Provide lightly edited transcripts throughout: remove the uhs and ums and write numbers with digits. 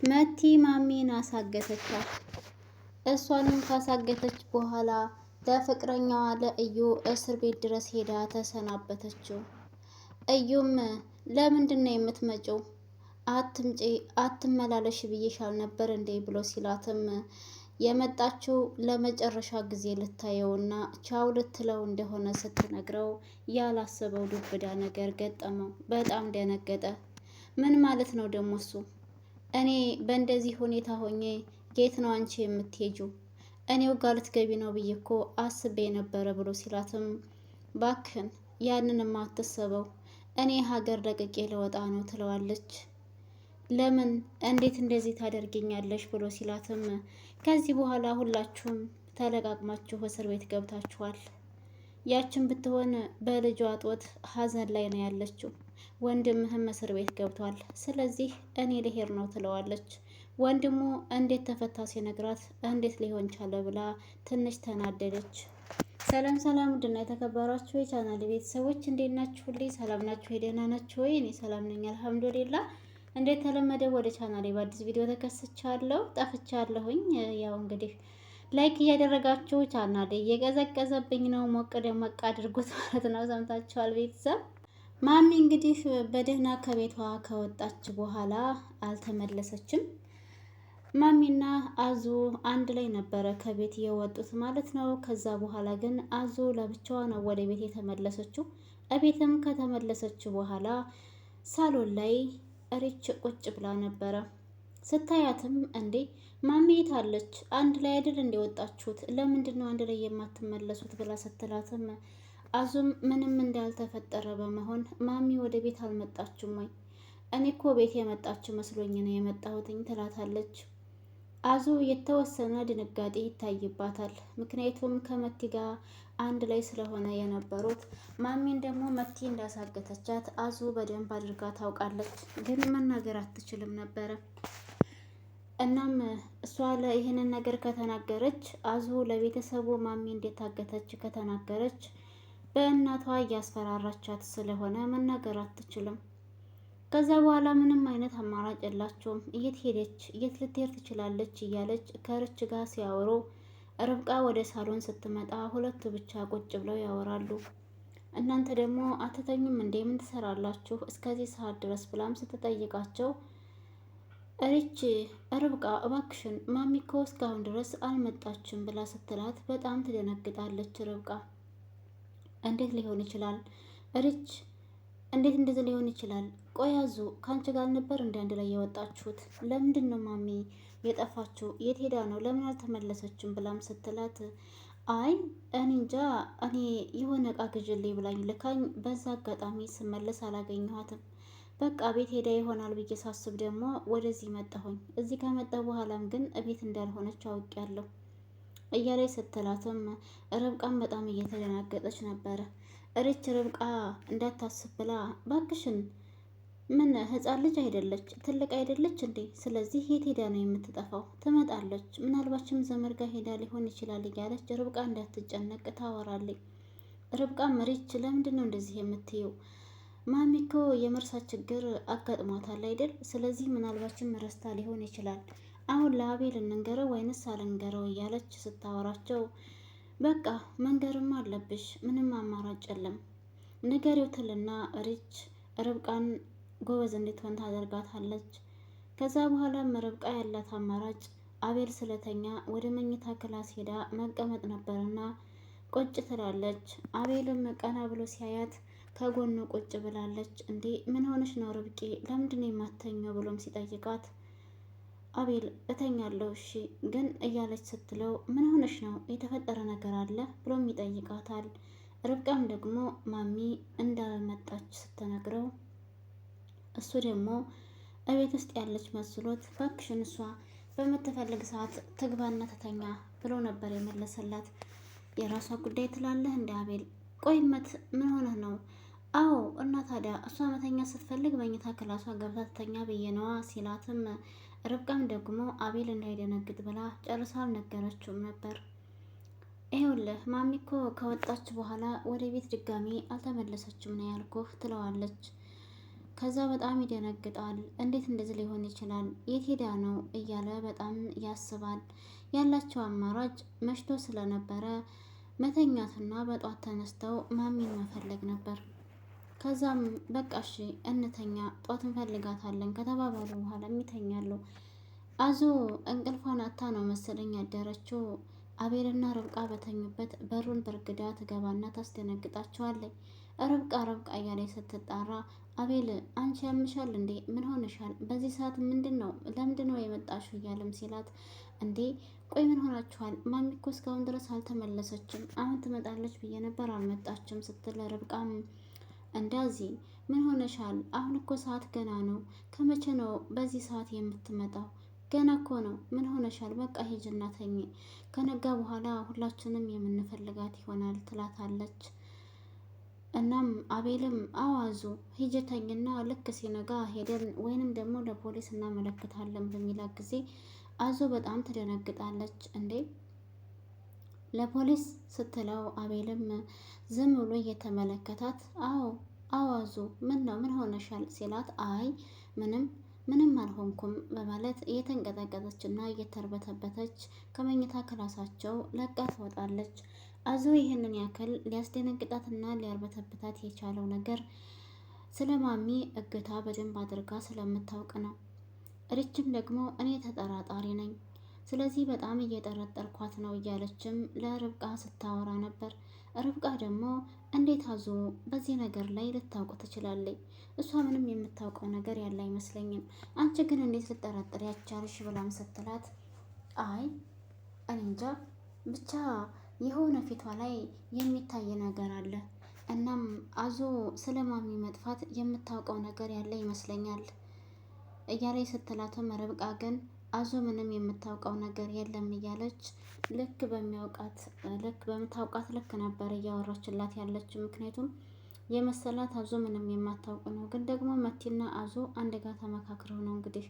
መቲ ማሚን አሳገተቻት። እሷንም ካሳገተች በኋላ ለፍቅረኛዋ ለእዩ እስር ቤት ድረስ ሄዳ ተሰናበተችው። እዩም ለምንድን ነው የምትመጪው? አትምጪ አትመላለሽ ብዬሻል ነበር እንዴ ብሎ ሲላትም የመጣችው ለመጨረሻ ጊዜ ልታየውና ቻው ልትለው እንደሆነ ስትነግረው ያላሰበው ዱብዳ ነገር ገጠመው። በጣም ደነገጠ። ምን ማለት ነው ደግሞ እሱ? እኔ በእንደዚህ ሁኔታ ሆኜ የት ነው አንቺ የምትሄጂው? እኔው ጋር ልትገቢ ነው ብዬ እኮ አስቤ ነበረ ብሎ ሲላትም ባክህን ያንንማ አትሰበው፣ እኔ ሀገር ለቅቄ ልወጣ ነው ትለዋለች። ለምን እንዴት እንደዚህ ታደርጊኛለሽ ብሎ ሲላትም ከዚህ በኋላ ሁላችሁም ተለቃቅማችሁ እስር ቤት ገብታችኋል። ያችን ብትሆን በልጇ ጦት ሀዘን ላይ ነው ያለችው። ወንድምህም እስር ቤት ገብቷል። ስለዚህ እኔ ልሄድ ነው ትለዋለች። ወንድሙ እንዴት ተፈታ ሲነግራት እንዴት ሊሆን ቻለ ብላ ትንሽ ተናደደች። ሰላም ሰላም፣ ውድና የተከበራችሁ የቻናል ቤተሰቦች እንዴት ናችሁልኝ? ሰላም ናችሁ? ደህና ናችሁ ወይ? እኔ ሰላም ነኝ አልሐምዱሊላህ። እንዴት ተለመደው ወደ ቻናሌ በአዲስ ቪዲዮ ተከስቻለሁ። ጠፍቻለሁኝ። ያው እንግዲህ ላይክ እያደረጋችሁ ቻናሌ እየቀዘቀዘብኝ ነው፣ ሞቅ ደመቅ አድርጉት ማለት ነው። ሰምታችኋል ቤተሰብ። ማሚ እንግዲህ በደህና ከቤቷ ከወጣች በኋላ አልተመለሰችም። ማሚና አዙ አንድ ላይ ነበረ ከቤት የወጡት ማለት ነው። ከዛ በኋላ ግን አዙ ለብቻዋ ነው ወደ ቤት የተመለሰችው። እቤትም ከተመለሰች በኋላ ሳሎን ላይ ሪች ቁጭ ብላ ነበረ። ስታያትም እንዴ ማሚ የት አለች? አንድ ላይ አይደል እንደወጣችሁት? ለምንድን ነው አንድ ላይ የማትመለሱት? ብላ ስትላትም አዙም ምንም እንዳልተፈጠረ በመሆን ማሚ ወደ ቤት አልመጣችም ወይ? እኔ እኮ ቤት የመጣች መስሎኝ ነው የመጣሁትኝ ትላታለች። አዙ የተወሰነ ድንጋጤ ይታይባታል። ምክንያቱም ከመቲ ጋር አንድ ላይ ስለሆነ የነበሩት። ማሚን ደግሞ መቲ እንዳሳገተቻት አዙ በደንብ አድርጋ ታውቃለች፣ ግን መናገር አትችልም ነበረ። እናም እሷ ይህንን ነገር ከተናገረች አዙ ለቤተሰቡ ማሚ እንደታገተች ከተናገረች በእናቷ እያስፈራራቻት ስለሆነ መናገር አትችልም። ከዛ በኋላ ምንም አይነት አማራጭ የላቸውም። የት ሄደች? የት ልትሄድ ትችላለች? እያለች ከርች ጋር ሲያወሩ ርብቃ ወደ ሳሎን ስትመጣ ሁለቱ ብቻ ቁጭ ብለው ያወራሉ። እናንተ ደግሞ አትተኙም እንዴ? ምን ትሰራላችሁ እስከዚህ ሰዓት ድረስ ብላም ስትጠይቃቸው ሪች ርብቃ እባክሽን ማሚ እኮ እስካሁን ድረስ አልመጣችም ብላ ስትላት በጣም ትደነግጣለች ርብቃ። እንዴት ሊሆን ይችላል ሪች? እንዴት እንደዚህ ሊሆን ይችላል? ቆይ አዙ ከአንቺ ጋር ነበር እንደ አንድ ላይ የወጣችሁት? ለምንድን ነው ማሚ የጠፋችው? የት ሄዳ ነው? ለምን አልተመለሰችም? ብላም ስትላት አይ እኔ እንጃ፣ እኔ የሆነ እቃ ግዥልኝ ብላኝ ልካኝ በዛ አጋጣሚ ስመለስ አላገኘኋትም። በቃ ቤት ሄዳ ይሆናል ብዬ ሳስብ ደግሞ ወደዚህ መጣሁኝ። እዚህ ከመጣሁ በኋላም ግን እቤት እንዳልሆነች አውቄያለሁ እያለች ስትላትም ርብቃም በጣም እየተደናገጠች ነበረ። ሪች ርብቃ እንዳታስብ ብላ ባክሽን ምን ህፃን ልጅ አይደለች ትልቅ አይደለች እንዴ? ስለዚህ የት ሄዳ ነው የምትጠፋው? ትመጣለች፣ ምናልባችም ዘመድ ጋር ሄዳ ሊሆን ይችላል እያለች ርብቃ እንዳትጨነቅ ታወራለች። ርብቃም ሪች ለምንድን ነው እንደዚህ የምትይው? ማሚ እኮ የመርሳት ችግር አጋጥሟታል አይደል? ስለዚህ ምናልባችም ረስታ ሊሆን ይችላል። አሁን ለአቤል እንንገረው ወይንስ አልንገረው እያለች ስታወራቸው በቃ መንገርም አለብሽ፣ ምንም አማራጭ የለም ንገሪው ትልና ሪች ርብቃን ጎበዝ እንድትሆን ታደርጋታለች። ከዛ በኋላም ርብቃ ያላት አማራጭ አቤል ስለተኛ ወደ መኝታ ክላስ ሄዳ መቀመጥ ነበርና ቁጭ ትላለች። አቤልም ቀና ብሎ ሲያያት ከጎኑ ቁጭ ብላለች። እንዴ ምን ሆነሽ ነው ርብቄ? ለምንድን ነው የማተኘው? ብሎም ሲጠይቃት አቤል እተኛለሁ እሺ ግን እያለች ስትለው ምን ሆነሽ ነው? የተፈጠረ ነገር አለ? ብሎም ይጠይቃታል። ርብቃም ደግሞ ማሚ እንዳልመጣች ስትነግረው እሱ ደግሞ እቤት ውስጥ ያለች መስሎት ባክሽን እሷ በምትፈልግ ሰዓት ትግባና ተተኛ ብሎ ነበር የመለሰላት። የራሷ ጉዳይ ትላለህ እንደ አቤል። ቆይመት ምን ሆነህ ነው? አዎ እና ታዲያ እሷ መተኛ ስትፈልግ መኝታ ክላሷ ገብታ ትተኛ ብዬ ነዋ ሲላትም ርብቃም ደግሞ አቤል እንዳይደነግጥ ብላ ጨርሳ አልነገረችውም ነበር። ይኸውልህ ማሚ እኮ ከወጣች በኋላ ወደ ቤት ድጋሚ አልተመለሰችም ነው ያልኩህ ትለዋለች። ከዛ በጣም ይደነግጣል። እንዴት እንደዚህ ሊሆን ይችላል? የት ሄዳ ነው እያለ በጣም ያስባል። ያላቸው አማራጭ መሽቶ ስለነበረ መተኛትና በጧት ተነስተው ማሚን መፈለግ ነበር። ከዛም በቃ እሺ እንተኛ፣ ጧት እንፈልጋታለን ከተባባሉ በኋላ ይተኛሉ። አዞ እንቅልፏን አታ ነው መሰለኝ ያደረችው። አቤልና ርብቃ በተኙበት በሩን በርግዳ ትገባና ታስደነግጣቸዋለች። ርብቃ ርብቃ እያለች ስትጣራ አቤል አንቺ ያምሻል እንዴ? ምን ሆነሻል? በዚህ ሰዓት ለምንድን ነው የመጣሽው? እያለም ሲላት እንዴ ቆይ ምን ሆናችኋል? ማሚ እኮ እስካሁን ድረስ አልተመለሰችም። አሁን ትመጣለች ብዬ ነበር አልመጣችም ስትል ርብቃም እንደዚህ ምን ሆነሻል? አሁን እኮ ሰዓት ገና ነው። ከመቼ ነው በዚህ ሰዓት የምትመጣው? ገና እኮ ነው። ምን ሆነሻል? በቃ ሂጂና ተኚ። ከነጋ በኋላ ሁላችንም የምንፈልጋት ይሆናል ትላታለች። እናም አቤልም አዋዙ ሂጂ ተኝና ልክ ሲነጋ ሄደን ወይንም ደግሞ ለፖሊስ እናመለክታለን በሚላት ጊዜ አዞ በጣም ትደነግጣለች። እንዴ ለፖሊስ ስትለው አቤልም ዝም ብሎ እየተመለከታት አዋዙ ምን ነው ምን ሆነሻል ሲላት አይ ምንም አልሆንኩም በማለት እየተንቀጠቀጠች እና እየተርበተበተች ከመኝታ ክላሳቸው ለቃ ትወጣለች። አዞ ይህንን ያክል ሊያስደነግጣትና ሊያርበተብታት የቻለው ነገር ስለ ማሚ እገታ በደንብ አድርጋ ስለምታውቅ ነው። ሪችም ደግሞ እኔ ተጠራጣሪ ነኝ፣ ስለዚህ በጣም እየጠረጠርኳት ነው እያለችም ለርብቃ ስታወራ ነበር። ርብቃ ደግሞ እንዴት አዞ በዚህ ነገር ላይ ልታውቅ ትችላለች? እሷ ምንም የምታውቀው ነገር ያለ አይመስለኝም። አንቺ ግን እንዴት ልጠረጥር ያቻልሽ? ብላም ስትላት አይ እኔ እንጃ ብቻ የሆነ ፊቷ ላይ የሚታይ ነገር አለ። እናም አዞ ስለ ማሚ መጥፋት የምታውቀው ነገር ያለ ይመስለኛል እያለች ስትላትም ርብቃ ግን አዞ ምንም የምታውቀው ነገር የለም እያለች ልክ በምታውቃት ልክ ነበር እያወራችላት ያለችው። ምክንያቱም የመሰላት አዞ ምንም የማታውቅ ነው። ግን ደግሞ መቲና አዞ አንድ ጋር ተመካክረው ነው እንግዲህ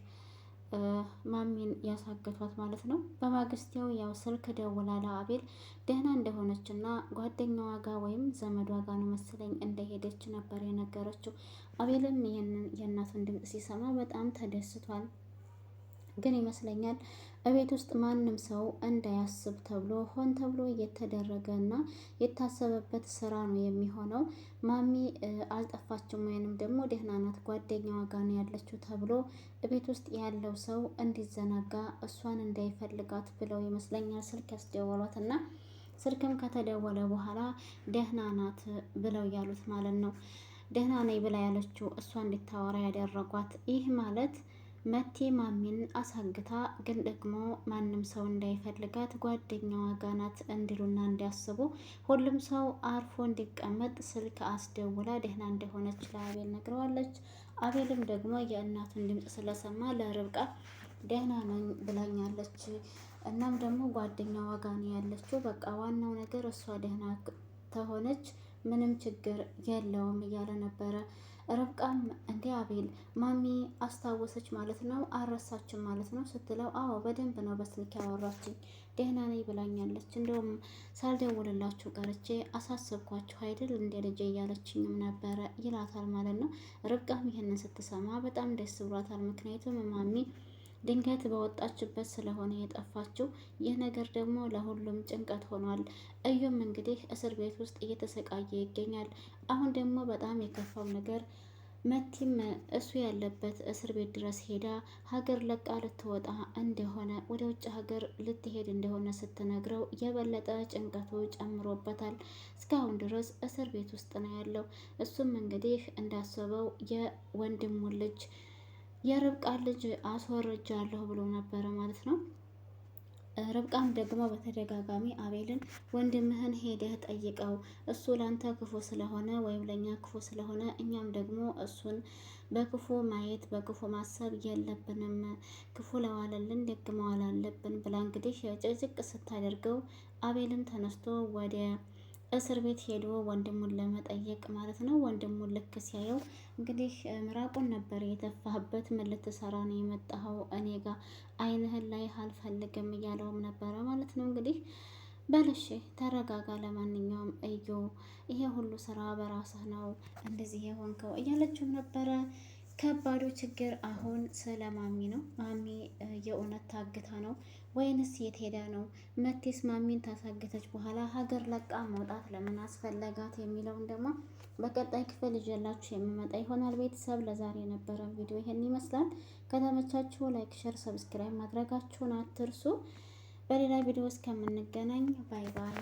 ማሚን ያሳገቷት ማለት ነው። በማግስቴው ያው ስልክ ደውላ ለአቤል ደህና እንደሆነች እና ጓደኛዋ ጋር ወይም ዘመዷ ጋር ነው መሰለኝ እንደሄደች ነበር የነገረችው። አቤልም ይህንን የእናቱን ድምፅ ሲሰማ በጣም ተደስቷል። ግን ይመስለኛል እቤት ውስጥ ማንም ሰው እንዳያስብ ተብሎ ሆን ተብሎ እየተደረገ እና የታሰበበት ስራ ነው የሚሆነው። ማሚ አልጠፋችም ወይንም ደግሞ ደህና ናት ጓደኛዋ ጋር ነው ያለችው ተብሎ እቤት ውስጥ ያለው ሰው እንዲዘናጋ እሷን እንዳይፈልጋት ብለው ይመስለኛል ስልክ ያስደወሏት እና ስልክም ከተደወለ በኋላ ደህና ናት ብለው ያሉት ማለት ነው። ደህና ነኝ ብላ ያለችው እሷ እንድታወራ ያደረጓት። ይህ ማለት መቴ ማሚን አሳግታ ግን ደግሞ ማንም ሰው እንዳይፈልጋት ጓደኛዋ ጋር ናት እንዲሉና እንዲያስቡ ሁሉም ሰው አርፎ እንዲቀመጥ ስልክ አስደውላ ደህና እንደሆነች ለአቤል ነግረዋለች። አቤልም ደግሞ የእናቱን ድምፅ ስለሰማ ለርብቃ ደህና ነኝ ብላኛለች፣ እናም ደግሞ ጓደኛዋ ጋር ነው ያለችው። በቃ ዋናው ነገር እሷ ደህና ተሆነች ምንም ችግር የለውም እያለ ነበረ። ርብቃም እንዴ አቤል ማሚ አስታወሰች ማለት ነው አልረሳችም ማለት ነው ስትለው አዎ በደንብ ነው በስልክ ያወራችኝ ደህና ነኝ ብላኛለች። እንደውም ሳልደውልላችሁ ቀርቼ አሳሰብኳችሁ አይደል እንደ ልጄ እያለችኝም ነበረ ይላታል ማለት ነው። ርብቃም ይህንን ስትሰማ በጣም ደስ ብሏታል። ምክንያቱም ማሚ ድንገት በወጣችበት ስለሆነ የጠፋችው። ይህ ነገር ደግሞ ለሁሉም ጭንቀት ሆኗል። እዩም እንግዲህ እስር ቤት ውስጥ እየተሰቃየ ይገኛል። አሁን ደግሞ በጣም የከፋው ነገር መቲም እሱ ያለበት እስር ቤት ድረስ ሄዳ ሀገር ለቃ ልትወጣ እንደሆነ ወደ ውጭ ሀገር ልትሄድ እንደሆነ ስትነግረው የበለጠ ጭንቀቱ ጨምሮበታል። እስካሁን ድረስ እስር ቤት ውስጥ ነው ያለው። እሱም እንግዲህ እንዳሰበው የወንድሙን ልጅ የርብቃን ልጅ አስወርጃለሁ ብሎ ነበረ ማለት ነው። ርብቃም ደግሞ በተደጋጋሚ አቤልን ወንድምህን ሄደህ ጠይቀው፣ እሱ ላንተ ክፉ ስለሆነ ወይም ለእኛ ክፉ ስለሆነ እኛም ደግሞ እሱን በክፉ ማየት በክፉ ማሰብ የለብንም፣ ክፉ ለዋለልን ደግ መዋል አለብን ብላ እንግዲህ ጭቅጭቅ ስታደርገው አቤልም ተነስቶ ወደ እስር ቤት ሄዶ ወንድሙን ለመጠየቅ ማለት ነው። ወንድሙን ልክ ሲያየው እንግዲህ ምራቁን ነበር የተፋህበት። ምን ልትሰራ ነው የመጣኸው? እኔ ጋር አይንህን ላይ አልፈልግም እያለውም ነበረ ማለት ነው። እንግዲህ በልሽ ተረጋጋ፣ ለማንኛውም እዩ ይሄ ሁሉ ስራ በራስህ ነው እንደዚህ የሆንከው እያለችውም ነበረ። ከባዱ ችግር አሁን ስለ ማሚ ነው። ማሚ የእውነት ታግታ ነው ወይንስ የት ሄዳ ነው? መቴስ ማሚን ታሳገተች በኋላ ሀገር ለቃ መውጣት ለምን አስፈለጋት የሚለውን ደግሞ በቀጣይ ክፍል ይዤላችሁ የምመጣ ይሆናል። ቤተሰብ ለዛሬ የነበረን ቪዲዮ ይሄን ይመስላል። ከተመቻችሁ ላይክ፣ ሸር፣ ሰብስክራይብ ማድረጋችሁን አትርሱ። በሌላ ቪዲዮ እስከምንገናኝ ባይ ባይ።